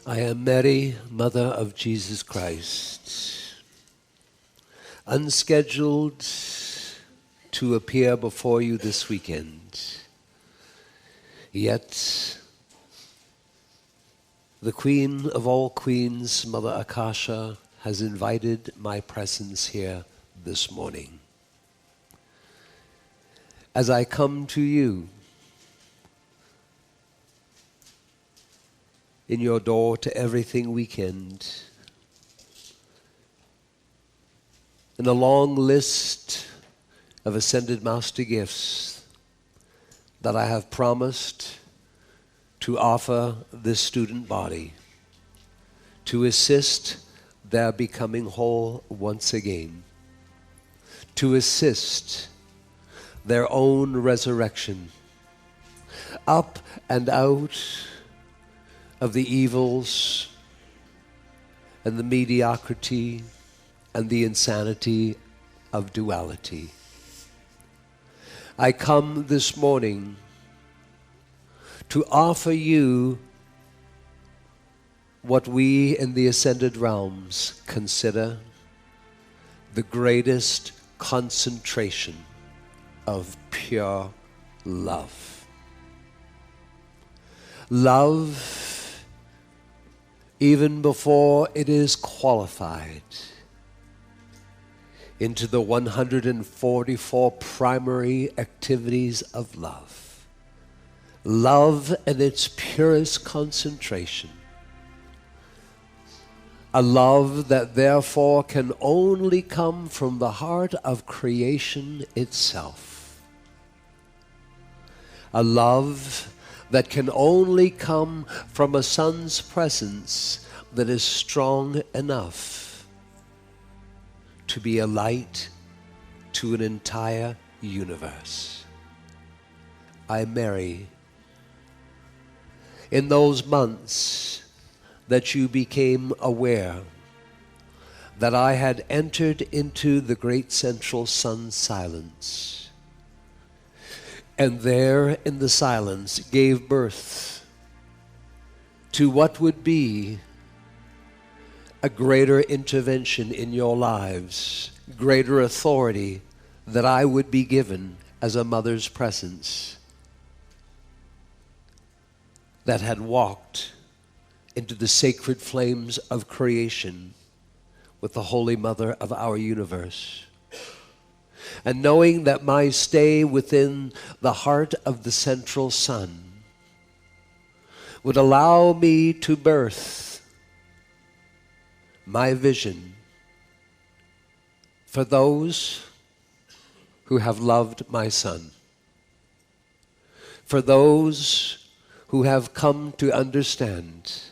I am Mary, Mother of Jesus Christ, unscheduled to appear before you this weekend. Yet, the Queen of all queens, Mother Akasha, has invited my presence here this morning. As I come to you in your Door to Everything weekend, in a long list of Ascended Master gifts that I have promised to offer this student body, to assist their becoming whole once again, to assist their own resurrection, up and out of the evils and the mediocrity and the insanity of duality. I come this morning to offer you what we in the ascended realms consider the greatest concentration of pure love. Love, even before it is qualified into the 144 primary activities of love. Love in its purest concentration. A love that therefore can only come from the heart of creation itself. A love that can only come from a son's presence that is strong enough to be a light to an entire universe. I, Mary, in those months that you became aware that I had entered into the great central sun silence, and there in the silence gave birth to what would be a greater intervention in your lives, greater authority that I would be given as a mother's presence that had walked into the sacred flames of creation with the Holy Mother of our universe. And knowing that my stay within the heart of the central sun would allow me to birth my vision for those who have loved my son, for those who have come to understand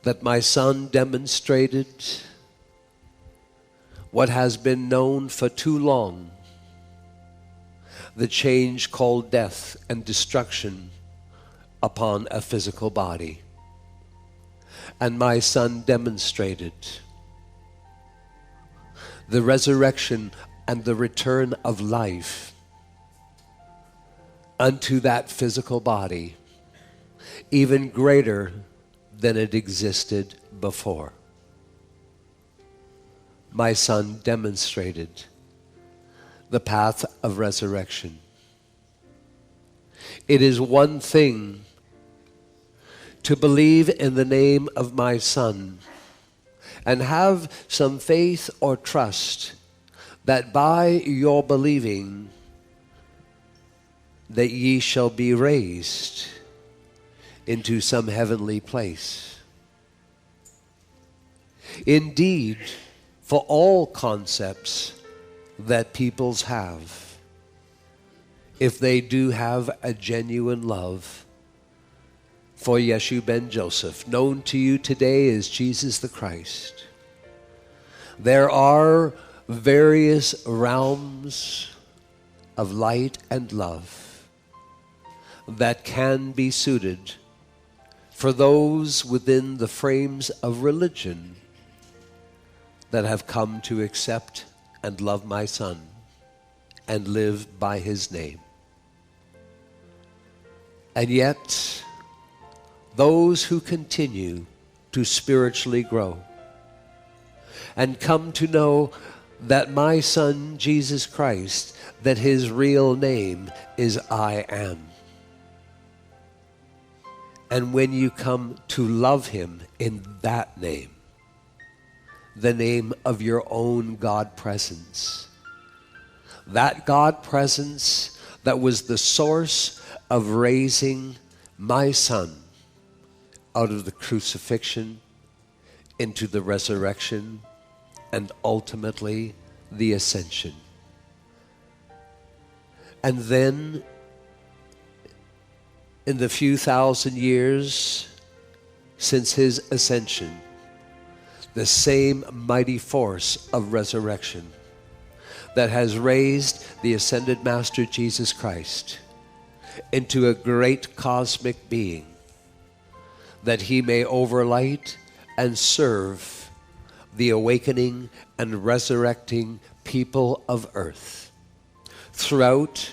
that my son demonstrated what has been known for too long, the change called death and destruction upon a physical body. And my son demonstrated the resurrection and the return of life unto that physical body, even greater than it existed before. My son demonstrated the path of resurrection. It is one thing to believe in the name of my son and have some faith or trust that by your believing that ye shall be raised into some heavenly place. Indeed, for all concepts that peoples have, if they do have a genuine love for Yeshu ben Joseph, known to you today as Jesus the Christ, there are various realms of light and love that can be suited for those within the frames of religion that have come to accept and love my son and live by his name. And yet, those who continue to spiritually grow and come to know that my Son, Jesus Christ, that his real name is I Am. And when you come to love him in that name, the name of your own God presence, that God presence that was the source of raising my Son out of the crucifixion into the resurrection and ultimately the ascension. And then in the few thousand years since his ascension, the same mighty force of resurrection that has raised the ascended Master Jesus Christ into a great cosmic being, that he may overlight and serve the awakening and resurrecting people of earth throughout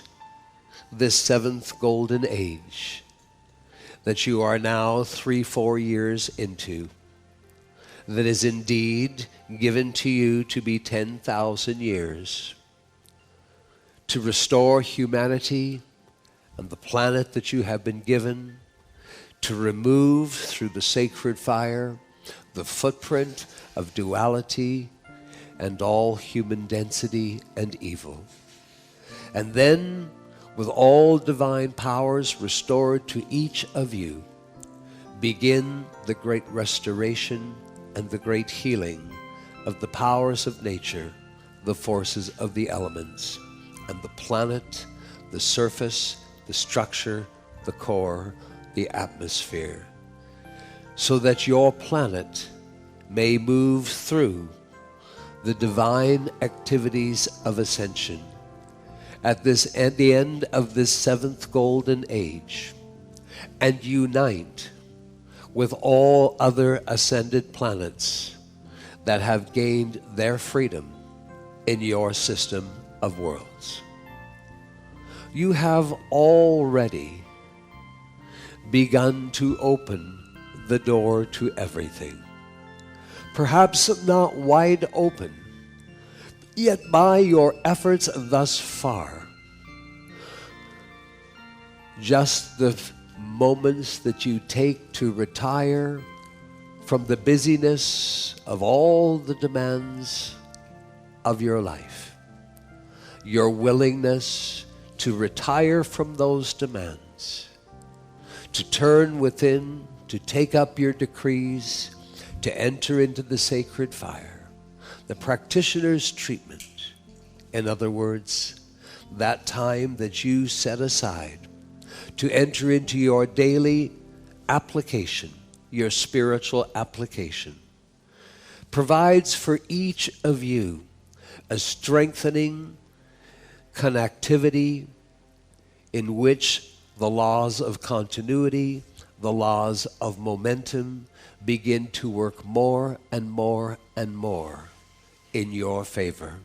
this seventh golden age that you are now 3-4 years into, that is indeed given to you to be 10,000 years, to restore humanity and the planet that you have been given, to remove through the sacred fire the footprint of duality and all human density and evil. And then, with all divine powers restored to each of you, begin the great restoration and the great healing of the powers of nature, the forces of the elements, and the planet, the surface, the structure, the core, the atmosphere, so that your planet may move through the divine activities of ascension at the end of this seventh golden age, and unite with all other ascended planets that have gained their freedom in your system of worlds. You have already begun to open the door to everything. Perhaps not wide open, yet by your efforts thus far, just the moments that you take to retire from the busyness of all the demands of your life, your willingness to retire from those demands, to turn within, to take up your decrees, to enter into the sacred fire, the practitioner's treatment. In other words, that time that you set aside to enter into your daily application, your spiritual application, provides for each of you a strengthening connectivity in which the laws of continuity, the laws of momentum begin to work more and more and more in your favor.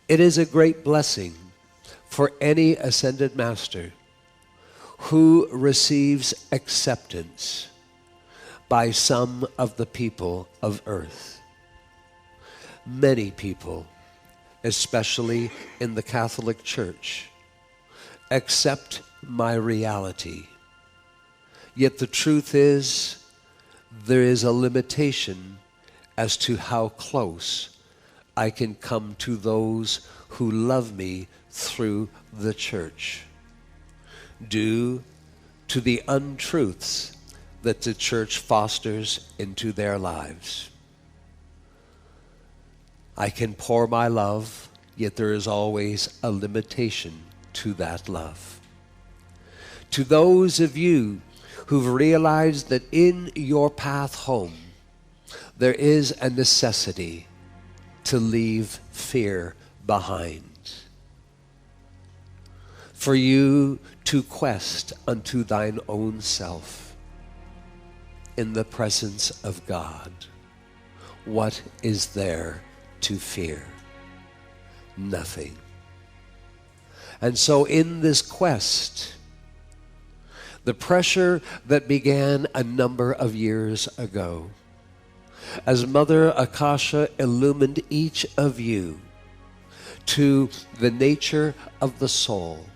It is a great blessing for any ascended master who receives acceptance by some of the people of earth. Many people, especially in the Catholic Church, accept my reality. Yet the truth is, there is a limitation as to how close I can come to those who love me through the church, due to the untruths that the church fosters into their lives. I can pour my love, yet there is always a limitation to that love. To those of you who've realized that in your path home, there is a necessity to leave fear behind, for you to quest unto thine own self in the presence of God. What is there to fear? Nothing. And so in this quest, The pressure that began a number of years ago. As Mother Akasha illumined each of you to the nature of the soul.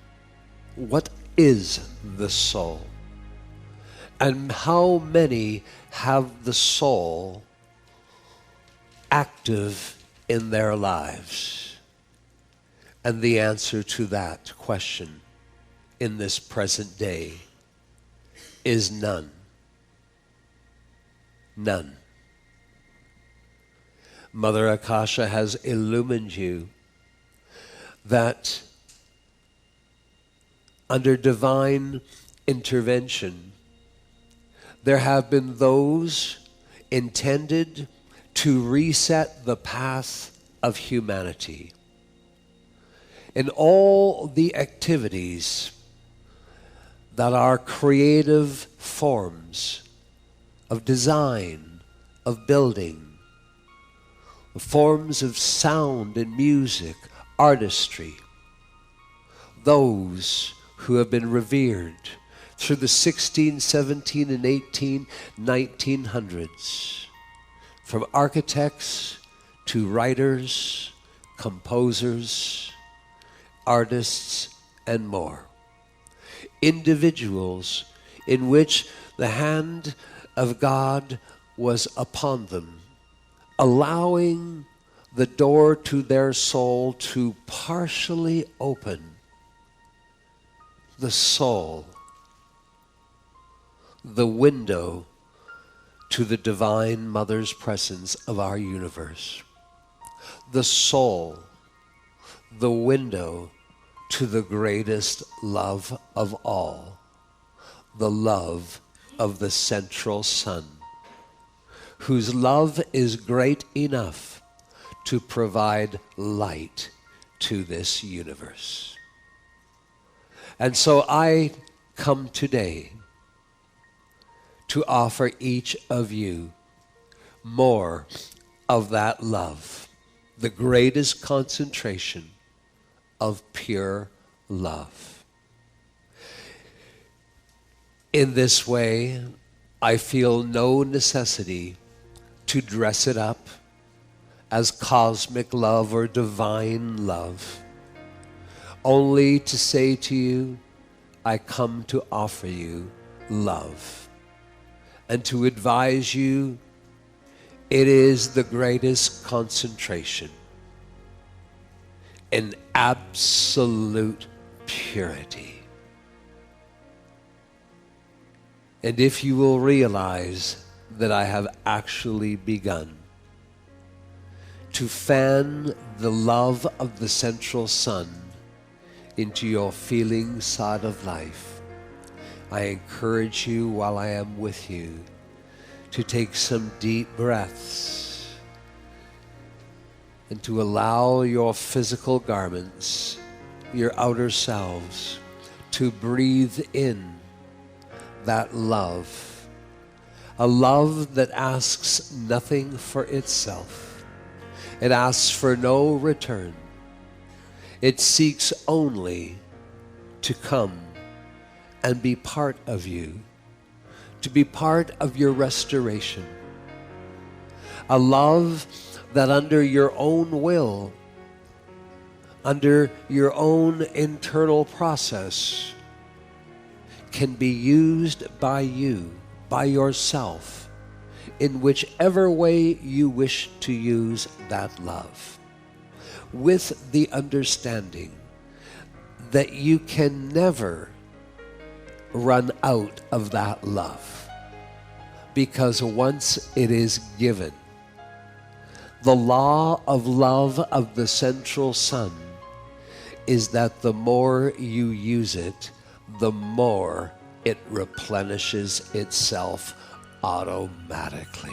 What is the soul? And how many have the soul active in their lives? And the answer to that question in this present day is none. None. Mother Akasha has illumined you that under divine intervention, there have been those intended to reset the path of humanity. In all the activities that are creative forms of design, of building, forms of sound and music, artistry, those who have been revered through the 16, 17, and 18, 1900s, from architects to writers, composers, artists, and more. Individuals in which the hand of God was upon them, allowing the door to their soul to partially open. The soul, the window to the Divine Mother's presence of our universe. The soul, the window to the greatest love of all, the love of the central sun, whose love is great enough to provide light to this universe. And so I come today to offer each of you more of that love, the greatest concentration of pure love. In this way, I feel no necessity to dress it up as cosmic love or divine love, only to say to you, I come to offer you love, and to advise you it is the greatest concentration in absolute purity. And if you will realize that I have actually begun to fan the love of the central sun into your feeling side of life, I encourage you while I am with you to take some deep breaths and to allow your physical garments, your outer selves, to breathe in that love, a love that asks nothing for itself. It asks for no return. It seeks only to come and be part of you, to be part of your restoration. A love that under your own will, under your own internal process, can be used by you, by yourself, in whichever way you wish to use that love, with the understanding that you can never run out of that love, because once it is given, the law of love of the central sun is that the more you use it, the more it replenishes itself automatically.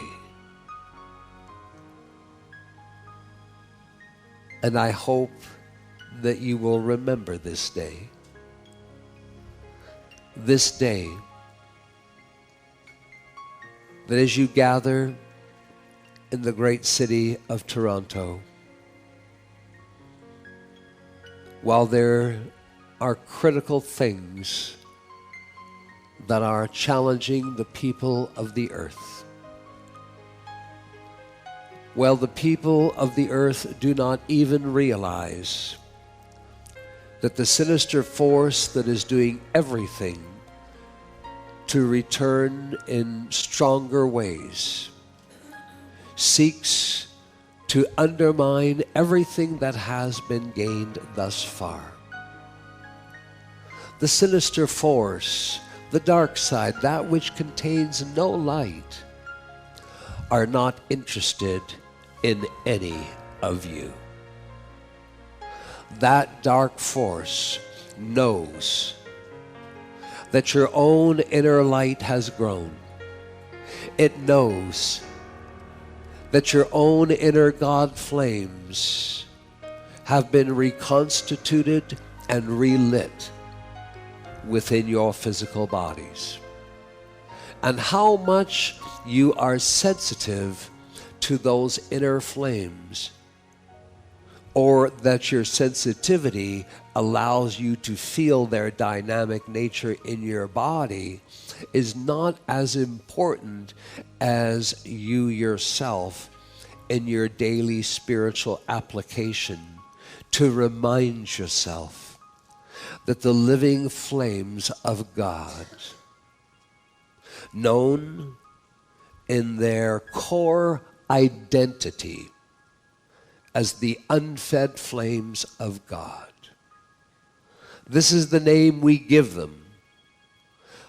And I hope that you will remember this day. This day, that as you gather in the great city of Toronto, while there are critical things that are challenging the people of the earth. Well, the people of the earth do not even realize that the sinister force that is doing everything to return in stronger ways seeks to undermine everything that has been gained thus far. The sinister force, the dark side, that which contains no light, are not interested in any of you. That dark force knows that your own inner light has grown. It knows that your own inner God flames have been reconstituted and relit within your physical bodies, and how much you are sensitive to those inner flames, or that your sensitivity allows you to feel their dynamic nature in your body, is not as important as you yourself in your daily spiritual application to remind yourself that the living flames of God, known in their core identity as the unfed flames of God. This is the name we give them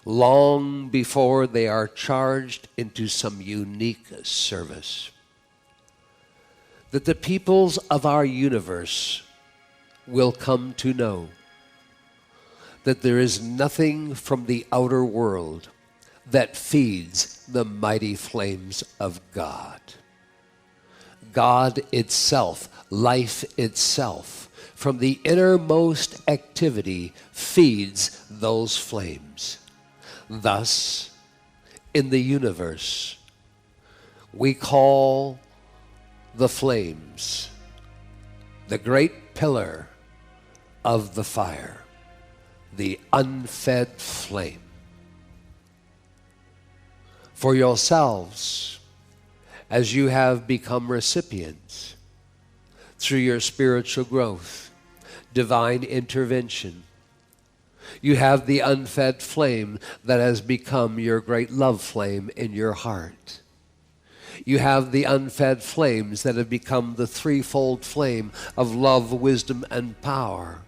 long before they are charged into some unique service. That the peoples of our universe will come to know that there is nothing from the outer world that feeds the mighty flames of God. God itself, life itself, from the innermost activity feeds those flames. Thus, in the universe, we call the flames the great pillar of the fire, the unfed flame. For yourselves, as you have become recipients through your spiritual growth, divine intervention, you have the unfed flame that has become your great love flame in your heart. You have the unfed flames that have become the threefold flame of love, wisdom, and power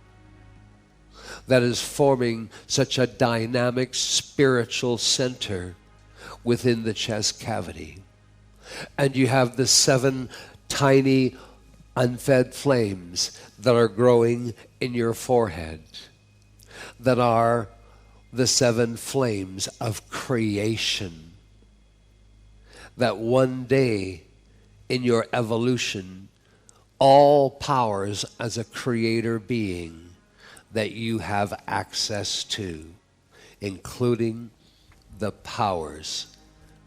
that is forming such a dynamic spiritual center within the chest cavity. And you have the 7 tiny unfed flames that are growing in your forehead, that are the 7 flames of creation, that one day in your evolution, all powers as a creator being that you have access to, including the powers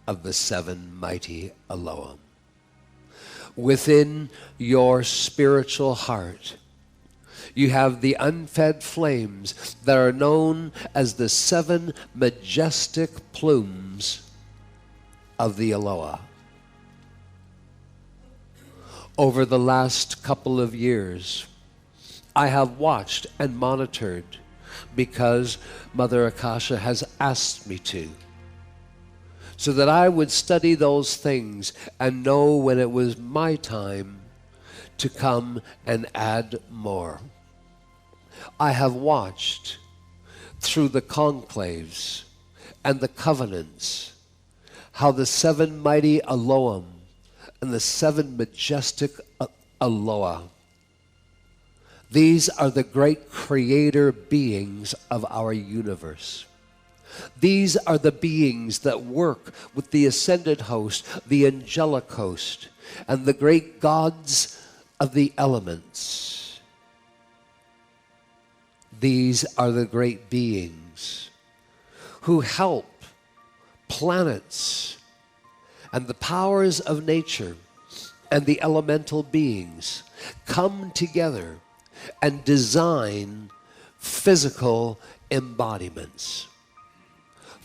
of the 7 mighty Elohim. Within your spiritual heart, you have the unfed flames that are known as the 7 majestic plumes of the Eloah. Over the last couple of years, I have watched and monitored, because Mother Akasha has asked me to, so that I would study those things and know when it was my time to come and add more. I have watched through the conclaves and the covenants how the 7 mighty Elohim and the 7 majestic Eloah, these are the great creator beings of our universe. These are the beings that work with the ascended host, the angelic host, and the great gods of the elements. These are the great beings who help planets and the powers of nature and the elemental beings come together and design physical embodiments.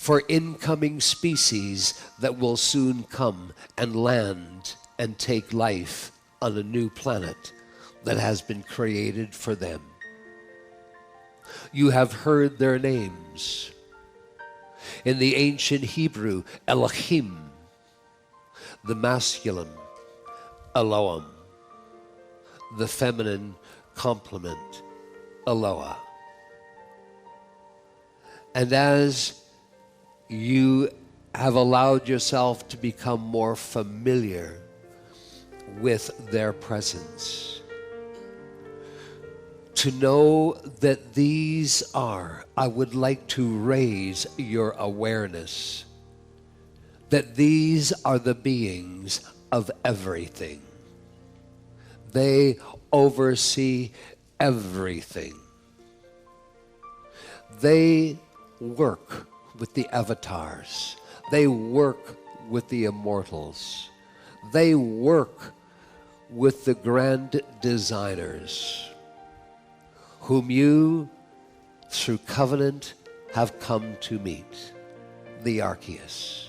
for incoming species that will soon come and land and take life on a new planet that has been created for them. You have heard their names. In the ancient Hebrew, Elohim, the masculine, Elohim, the feminine complement, Eloah. And as you have allowed yourself to become more familiar with their presence, to know that these are, I would like to raise your awareness that these are the beings of everything. They oversee everything. They work with the avatars. They work with the immortals. They work with the grand designers whom you, through covenant, have come to meet, the Archeus.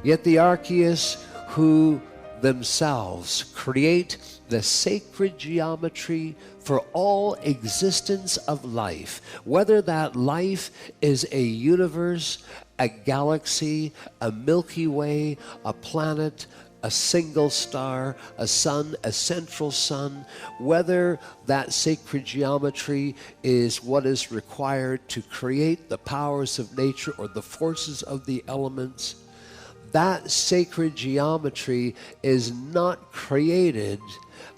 Yet the Archeus who themselves create the sacred geometry for all existence of life, whether that life is a universe, a galaxy, a Milky Way, a planet, a single star, a sun, a central sun, whether that sacred geometry is what is required to create the powers of nature or the forces of the elements, that sacred geometry is not created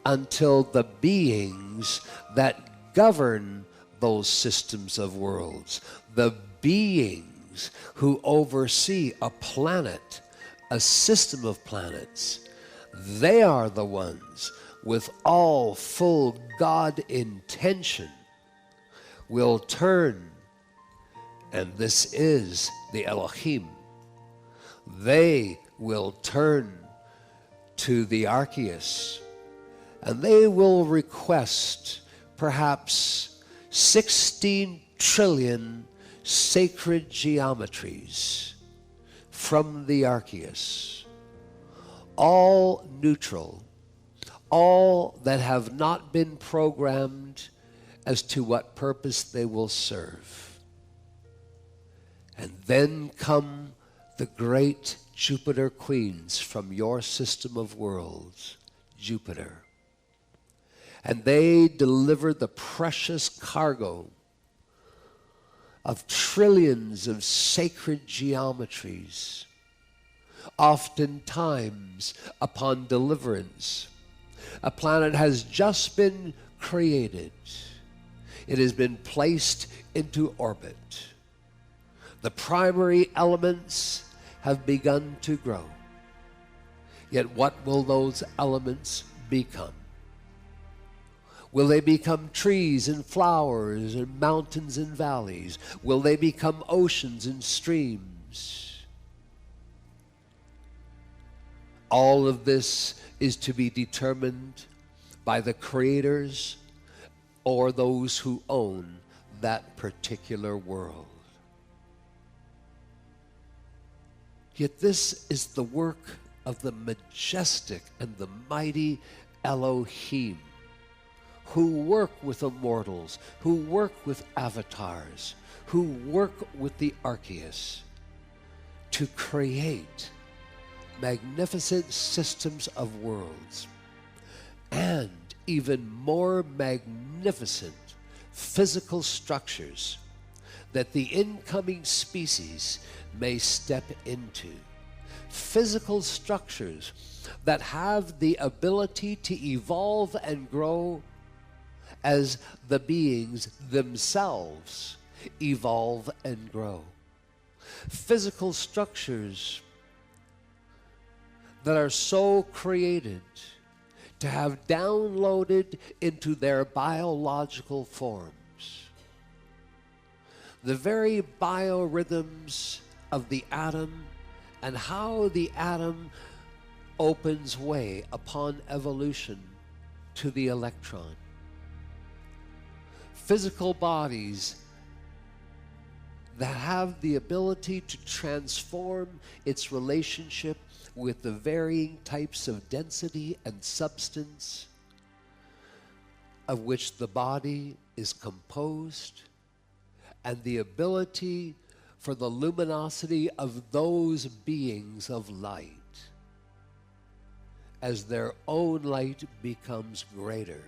until the beings that govern those systems of worlds, the beings who oversee a planet, a system of planets, they are the ones with all full God intention will turn, and this is the Elohim, they will turn to the Archeus, and they will request perhaps 16 trillion sacred geometries from the Archeus, all neutral, all that have not been programmed as to what purpose they will serve. And then come the great Jupiter queens from your system of worlds, Jupiter. And they deliver the precious cargo of trillions of sacred geometries. Oftentimes, upon deliverance, a planet has just been created. It has been placed into orbit. The primary elements have begun to grow. Yet what will those elements become? Will they become trees and flowers and mountains and valleys? Will they become oceans and streams? All of this is to be determined by the creators or those who own that particular world. Yet this is the work of the majestic and the mighty Elohim, who work with immortals, who work with avatars, who work with the Archeus to create magnificent systems of worlds and even more magnificent physical structures that the incoming species may step into. Physical structures that have the ability to evolve and grow as the beings themselves evolve and grow. Physical structures that are so created to have downloaded into their biological forms the very biorhythms of the atom and how the atom opens way upon evolution to the electron. Physical bodies that have the ability to transform its relationship with the varying types of density and substance of which the body is composed, and the ability for the luminosity of those beings of light, as their own light becomes greater,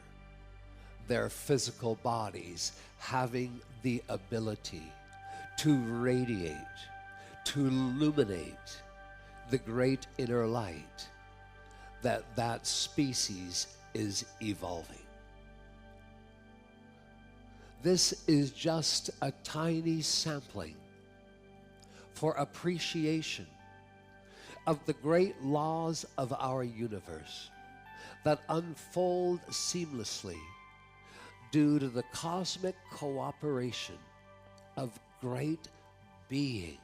their physical bodies having the ability to radiate, to illuminate the great inner light that species is evolving. This is just a tiny sampling for appreciation of the great laws of our universe that unfold seamlessly due to the cosmic cooperation of great beings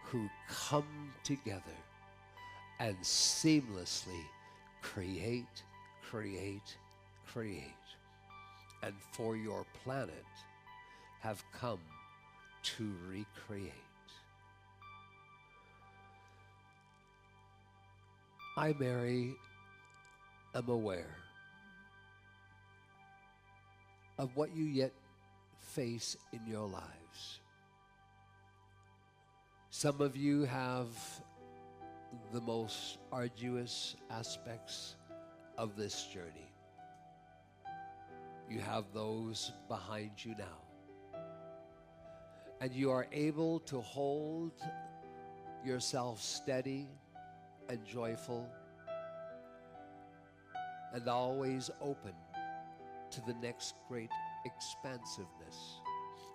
who come together and seamlessly create, and for your planet have come to recreate. I, Mary, am aware of what you yet face in your lives. Some of you have the most arduous aspects of this journey. You have those behind you now. And you are able to hold yourself steady and joyful and always open to the next great expansiveness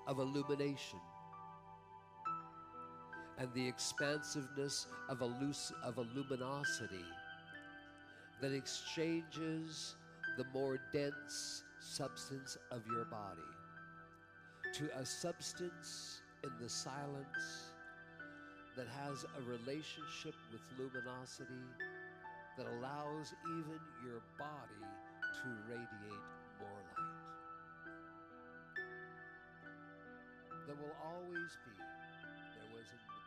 of illumination and the expansiveness of a luminosity that exchanges the more dense substance of your body to a substance in the silence that has a relationship with luminosity that allows even your body to radiate more light. There will always be, there was in